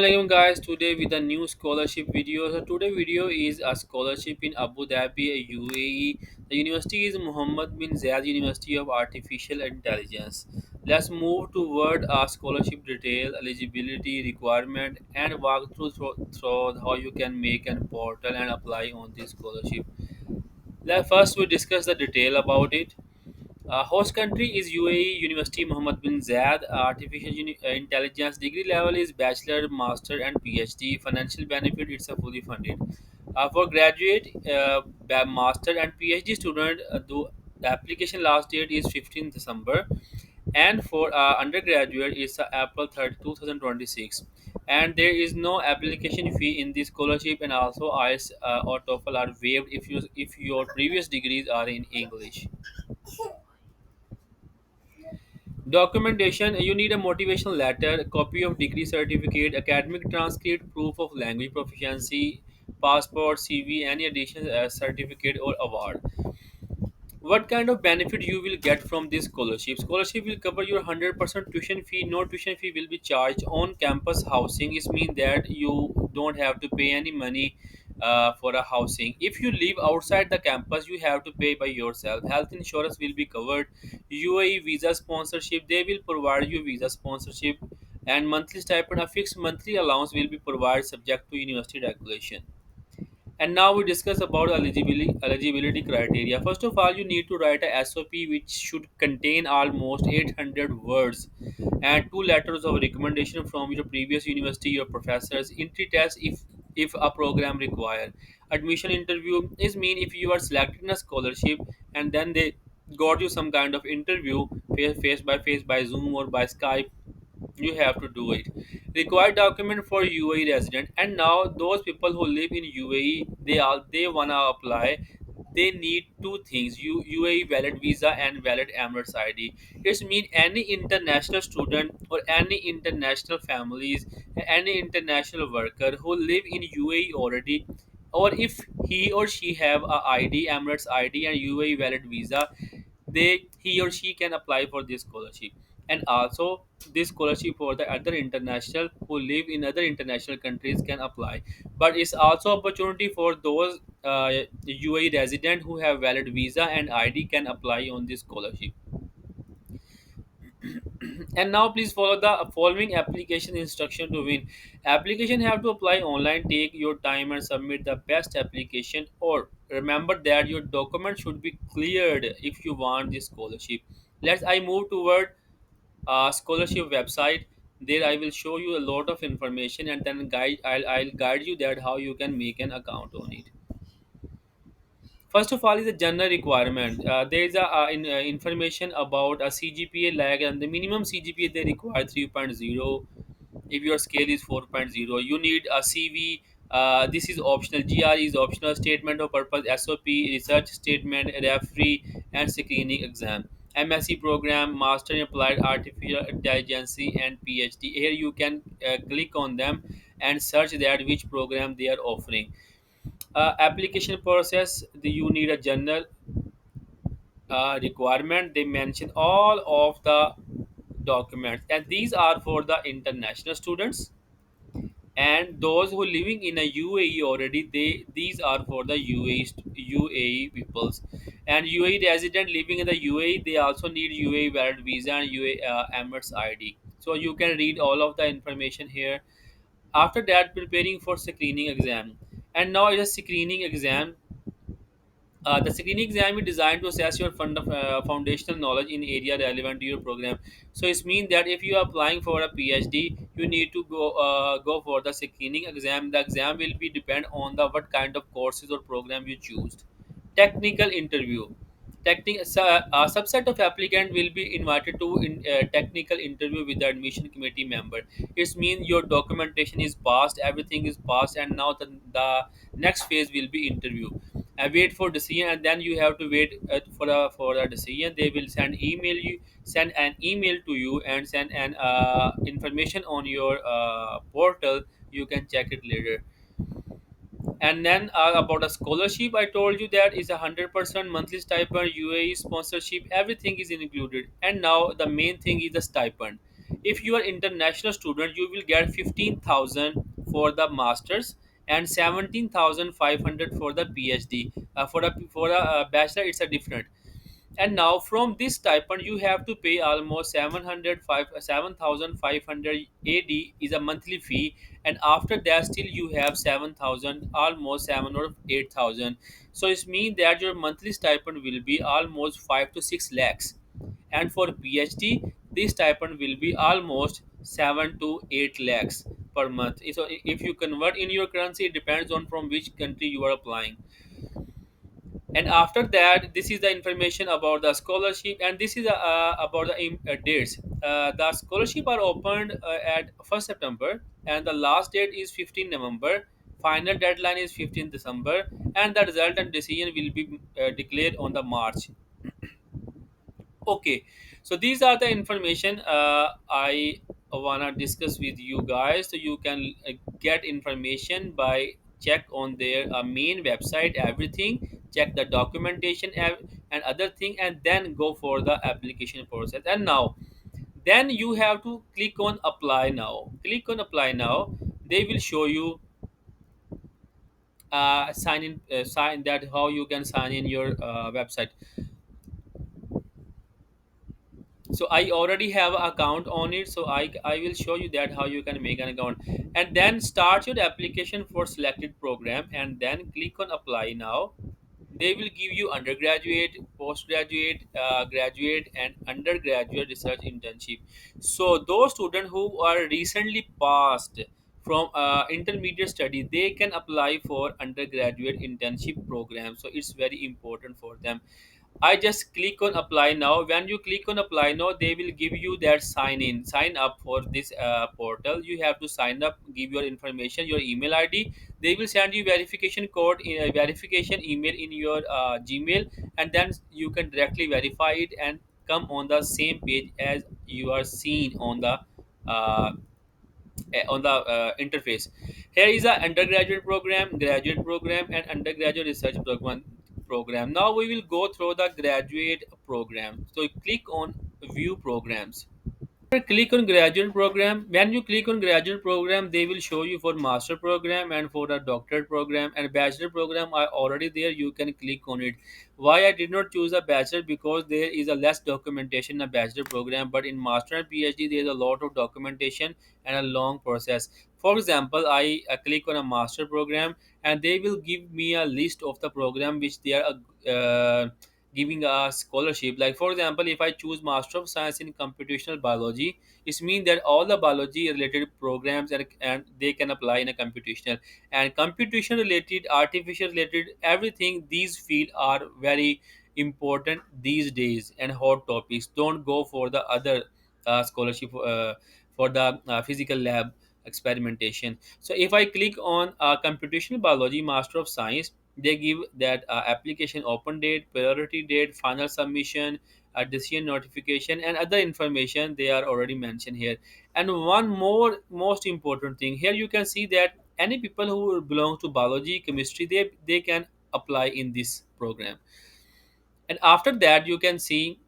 Hello guys, today with a new scholarship video. So today video is a scholarship in Abu Dhabi, UAE. The university is Muhammad bin Zayed University of Artificial Intelligence. Let's move toward a scholarship detail, eligibility requirement, and walk through how you can make an portal and apply on this scholarship. First we discuss the detail about it. Host country is UAE University Muhammad bin Zayed. Intelligence degree level is bachelor, master, and PhD. Financial benefit it's a fully funded. For graduate, master, and PhD student, the application last date is 15th December, and for undergraduate is April 3rd, 2026. And there is no application fee in this scholarship, and also IELTS or TOEFL are waived if your previous degrees are in English. Documentation, you need a motivational letter, a copy of degree certificate, academic transcript, proof of language proficiency, passport, CV, any additional certificate or award. What kind of benefit you will get from this scholarship will cover your 100% tuition fee. No tuition fee will be charged. On campus housing is mean that you don't have to pay any money for a housing. If you live outside the campus, you have to pay by yourself. Health insurance will be covered. UAE visa sponsorship, they will provide you visa sponsorship. And monthly stipend, a fixed monthly allowance will be provided subject to university regulation. And now we discuss about eligibility criteria. First of all, you need to write a SOP which should contain almost 800 words and two letters of recommendation from your previous university or professors. Entry test if a program require. Admission interview is mean if you are selected in a scholarship and then they got you some kind of interview face by Zoom or by Skype, you have to do it. Required document for UAE resident, and now those people who live in UAE, they wanna apply. They need two things: UAE valid visa and valid Emirates ID. It means any international student or any international families, any international worker who live in UAE already, or if he or she have a ID, Emirates ID and UAE valid visa, they he or she can apply for this scholarship. And also this scholarship for the other international who live in other international countries can apply, but it's also opportunity for those UAE resident who have valid visa and ID can apply on this scholarship. And now please follow the following application instruction to win. Application have to apply online. Take your time and submit the best application, or remember that your document should be cleared if you want this scholarship. Let's I move toward scholarship website. There I will show you a lot of information, and then I'll guide you that how you can make an account on it. First of all is a general requirement. There is information about a CGPA lag, and the minimum CGPA they require 3.0. If your scale is 4.0, you need a CV. This is optional. GRE is optional. Statement of purpose, SOP, research statement, referee, and screening exam. MSc program, Master in Applied Artificial Intelligence, and PhD. Here you can click on them and search that which program they are offering. Application process, you need a general requirement. They mention all of the documents, and these are for the international students, and those who living in a UAE already, they these are for the UAE peoples. And UAE resident living in the UAE, they also need UAE valid visa and UAE Emirates ID. So you can read all of the information here. After that, preparing for screening exam. And now it is screening exam. The screening exam is designed to assess your foundational knowledge in area relevant to your program. So it means that if you are applying for a PhD, you need to go for the screening exam. The exam will be depend on the what kind of courses or program you choose. Technical interview. A subset of applicant will be invited to technical interview with the admission committee member. It means your documentation is passed, everything is passed, and now the next phase will be interview. Wait for decision, and then you have to wait for a decision. They will send an email to you and send an information on your portal. You can check it later. And then about a scholarship, I told you that is 100% monthly stipend, UAE sponsorship, everything is included. And now the main thing is the stipend. If you are international student, you will get 15,000 for the masters and 17,500 for the PhD. For a bachelor, it's a different. And now from this stipend you have to pay almost 7,500 AD is a monthly fee, and after that still you have 7,000, almost 7 or 8,000. So it means that your monthly stipend will be almost 5 to 6 lakhs, and for PhD this stipend will be almost 7 to 8 lakhs per month. So if you convert in your currency, it depends on from which country you are applying. And after that, this is the information about the scholarship, and this is about the dates. The scholarship are opened at 1st September, and the last date is 15 November. Final deadline is 15 December, and the result and decision will be declared on the March. Okay, so these are the information I wanna discuss with you guys. So you can get information by check on their main website, everything. Check the documentation and other thing, and then go for the application process. And now, then you have to click on apply now. Click on apply now. They will show you sign in, sign that how you can sign in your website. So I already have an account on it, so I will show you that how you can make an account, and then start your application for selected program, and then click on apply now. They will give you undergraduate, postgraduate, graduate, and undergraduate research internship. So those students who are recently passed from intermediate study, they can apply for undergraduate internship program. So it's very important for them. I just click on apply now. When you click on apply now, they will give you that sign up for this portal. You have to sign up, give your information, your email ID. They will send you verification code, verification email in your Gmail, and then you can directly verify it and come on the same page as you are seen uh, on the interface. Here is a undergraduate program, graduate program, and undergraduate research program. Now we will go through the graduate program. So click on view programs. Click on graduate program. When you click on graduate program, they will show you for master program and for a doctorate program, and bachelor program are already there. You can click on it. Why I did not choose a bachelor? Because there is a less documentation in a bachelor program, but in master and PhD there is a lot of documentation and a long process. For example, I click on a master program, and they will give me a list of the program which they are giving a scholarship. Like for example, if I choose Master of Science in Computational Biology, it means that all the biology related programs and they can apply in a computational, and computation related, artificial related, everything. These fields are very important these days and hot topics. Don't go for the other scholarship for the physical lab experimentation. So if I click on computational biology, Master of Science, they give that application open date, priority date, final submission, decision notification, and other information they are already mentioned here. And one more most important thing here, you can see that any people who belong to biology, chemistry, they can apply in this program. And after that, you can see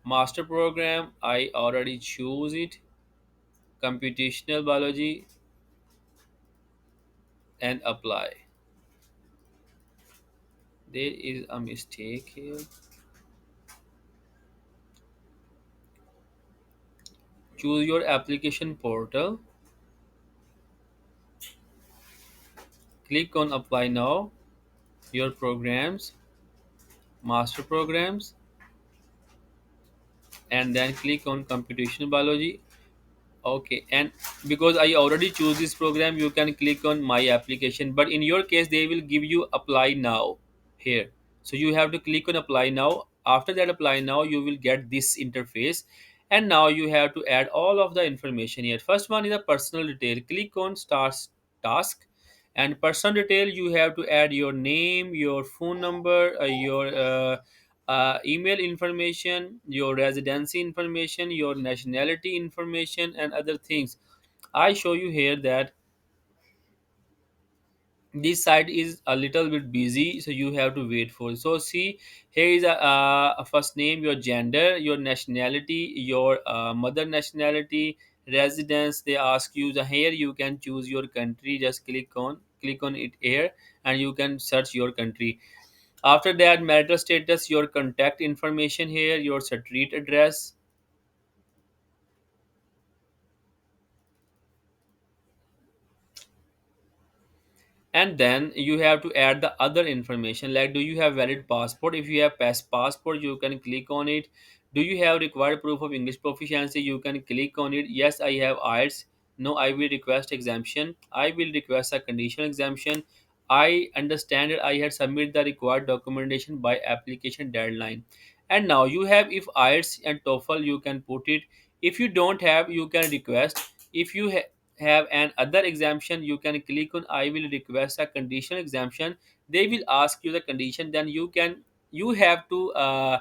master program. I already choose it, computational biology, and apply. There is a mistake here. Choose your application portal. Click on apply now, your programs, master programs, and then click on computational biology. Okay, and because I already choose this program, you can click on my application. But in your case, they will give you apply now here. So you have to click on apply now. After that apply now, you will get this interface. And now you have to add all of the information here. First one is a personal detail. Click on start task. And personal detail, you have to add your name, your phone number, your email information, your residency information, your nationality information, and other things. I show you here that this site is a little bit busy, so you have to wait for it. So see, here is a first name, your gender, your nationality, your mother nationality, residence. They ask you the here you can choose your country. Just click on it here, and you can search your country. After that, marital status, your contact information here, your street address, and then you have to add the other information, like do you have valid passport. If you have passport, you can click on it. Do you have required proof of English proficiency? You can click on it. Yes, I have IELTS. No, I will request exemption. I will request a conditional exemption. I understand that I had submitted the required documentation by application deadline. And now you have, if IELTS and TOEFL, you can put it. If you don't have, you can request. If you have an other exemption, you can click on I will request a conditional exemption. They will ask you the condition, then you have to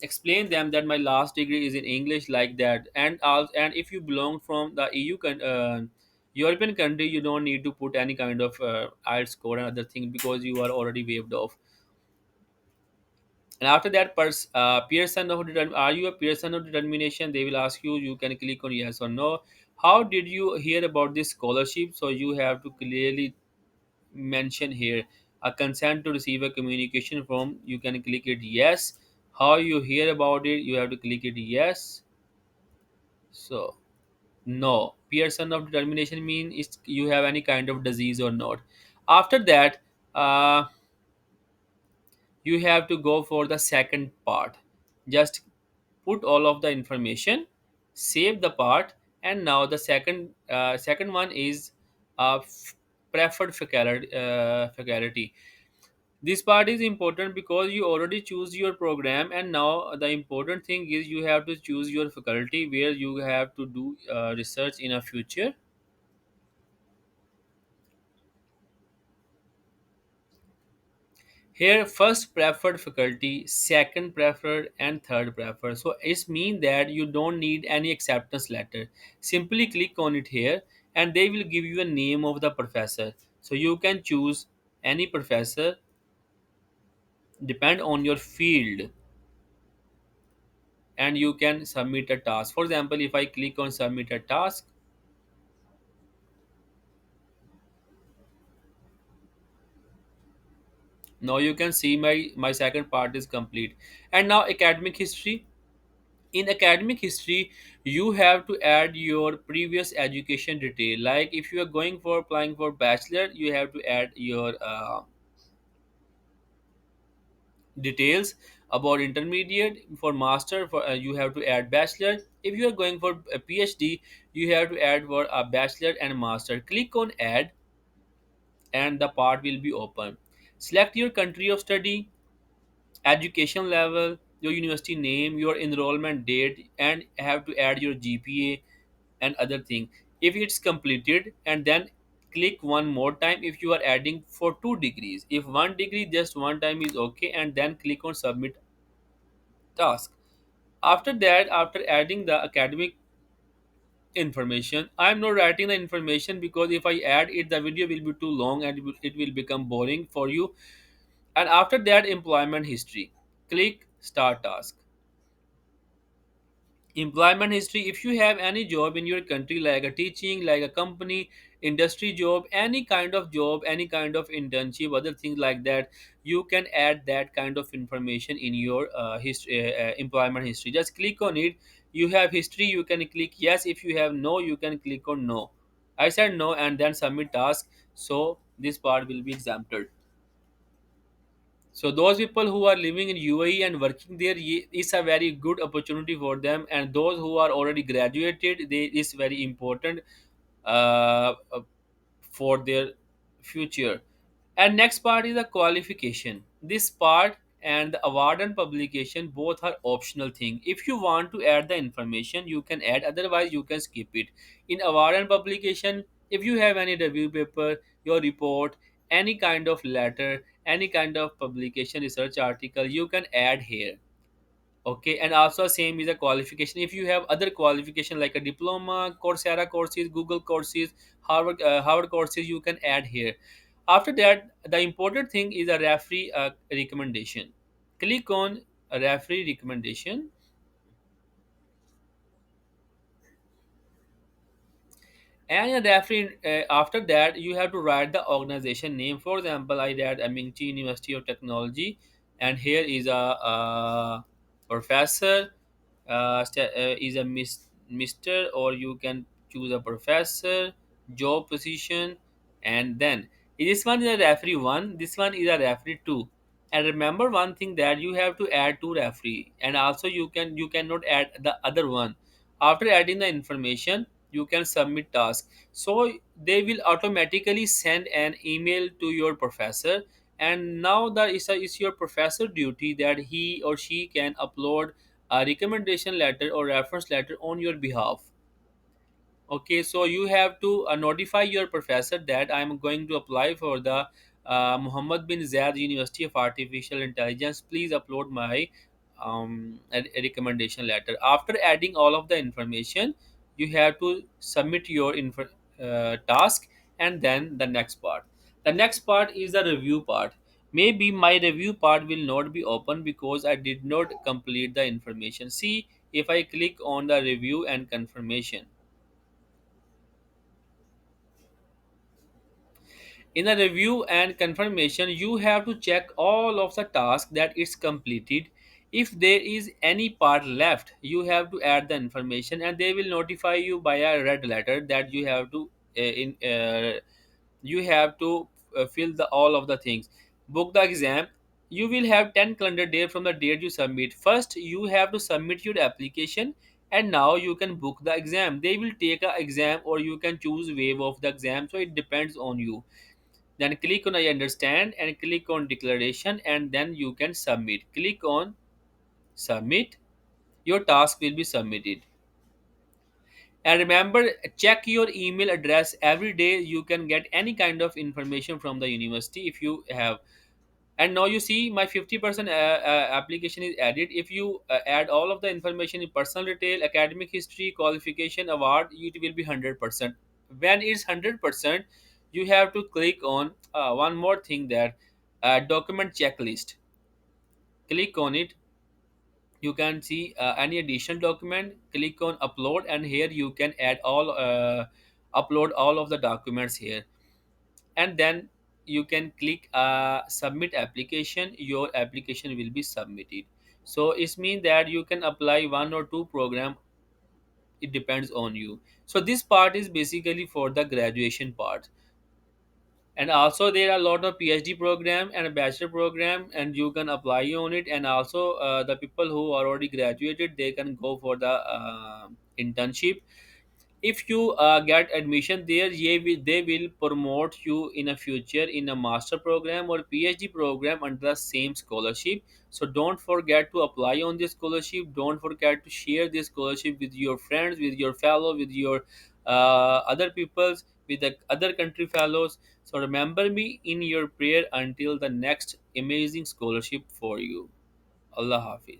explain them that my last degree is in English, like that. And if you belong from the European country, you don't need to put any kind of IELTS score and other thing, because you are already waived off. And after that, Pearson of are you a Pearson of determination? They will ask you. You can click on yes or no. How did you hear about this scholarship? So you have to clearly mention here a consent to receive a communication from. You can click it yes. How you hear about it? You have to click it yes. So no, Pearson of determination mean is you have any kind of disease or not. After that, uh, you have to go for the second part. Just put all of the information, save the part. And now the second one is preferred faculty. This part is important because you already choose your program, and now the important thing is you have to choose your faculty where you have to do research in a future. Here, first preferred faculty, second preferred, and third preferred. So it's mean that you don't need any acceptance letter. Simply click on it here, and they will give you a name of the professor. So you can choose any professor, depend on your field, and you can submit a task. For example, if I click on submit a task, now you can see my second part is complete. And now academic history. In academic history, you have to add your previous education detail. Like if you are going for applying for bachelor, you have to add your details. About intermediate, for master, for you have to add bachelor. If you are going for a PhD, you have to add for a bachelor and master. Click on add, and the part will be open. Select your country of study, education level, your university name, your enrollment date, and have to add your GPA and other thing. If it's completed, and then click one more time if you are adding for 2 degrees. If 1 degree, just one time is okay, and then click on submit task. After that, after adding the academic information, I'm not writing the information because if I add it, the video will be too long and it will become boring for you. And after that, employment history, click start task. Employment history, if you have any job in your country, like a teaching, like a company, industry job, any kind of job, any kind of internship, other things like that, you can add that kind of information in your employment history. Just click on it. You have history, you can click yes. If you have no, you can click on no. I said no, and then submit task. So this part will be exempted. So those people who are living in UAE and working there, it's a very good opportunity for them. And those who are already graduated, they is very important uh, for their future. And next part is the qualification. This part and the award and publication both are optional thing. If you want to add the information, you can add. Otherwise, you can skip it. In award and publication, if you have any review paper, your report, any kind of letter, any kind of publication, research article, you can add here. Okay, and also same is a qualification. If you have other qualification like a diploma, Coursera courses, Google courses, Harvard courses, you can add here. After that, the important thing is a referee recommendation. Click on a referee recommendation, and a referee. After that, you have to write the organization name. For example, I read Amingchi University of Technology, and here is a professor. Is a Mister, or you can choose a professor, job position, and then this one is a referee one. This one is a referee two. And remember one thing, that you have to add two referee, and also you cannot add the other one. After adding the information, you can submit task. So they will automatically send an email to your professor, and now that is your professor duty that he or she can upload a recommendation letter or reference letter on your behalf. Okay, so you have to notify your professor that I'm going to apply for the Muhammad bin Zayed University of Artificial Intelligence. Please upload my a recommendation letter. After adding all of the information, you have to submit your task, and then the next part. The next part is the review part. Maybe my review part will not be open because I did not complete the information. See, if I click on the review and confirmation, in a review and confirmation, you have to check all of the tasks that it's completed. If there is any part left, you have to add the information, and they will notify you by a red letter that you have to fill the all of the things. Book the exam. You will have 10 calendar days from the date you submit. First, you have to submit your application, and now you can book the exam. They will take a exam, or you can choose waive of the exam, so it depends on you. Then click on I understand and click on declaration, and then you can submit. Click on submit. Your task will be submitted. And remember, check your email address every day. You can get any kind of information from the university if you have. And now you see my 50% application is added. If you add all of the information in personal detail, academic history, qualification, award, it will be 100%. When it's 100%, you have to click on one more thing, that document checklist. Click on it. You can see any additional document. Click on upload, and here you can add all upload all of the documents here, and then you can click submit application. Your application will be submitted. So it means that you can apply one or two program. It depends on you. So this part is basically for the graduation part, and also there are a lot of PhD program and a bachelor program, and you can apply on it. And also the people who are already graduated, they can go for the internship. If you get admission there, they will promote you in a future in a master program or PhD program under the same scholarship. So don't forget to apply on this scholarship. Don't forget to share this scholarship with your friends, with your fellow, with your other peoples, with the other country fellows. So remember me in your prayer until the next amazing scholarship for you. Allah Hafiz.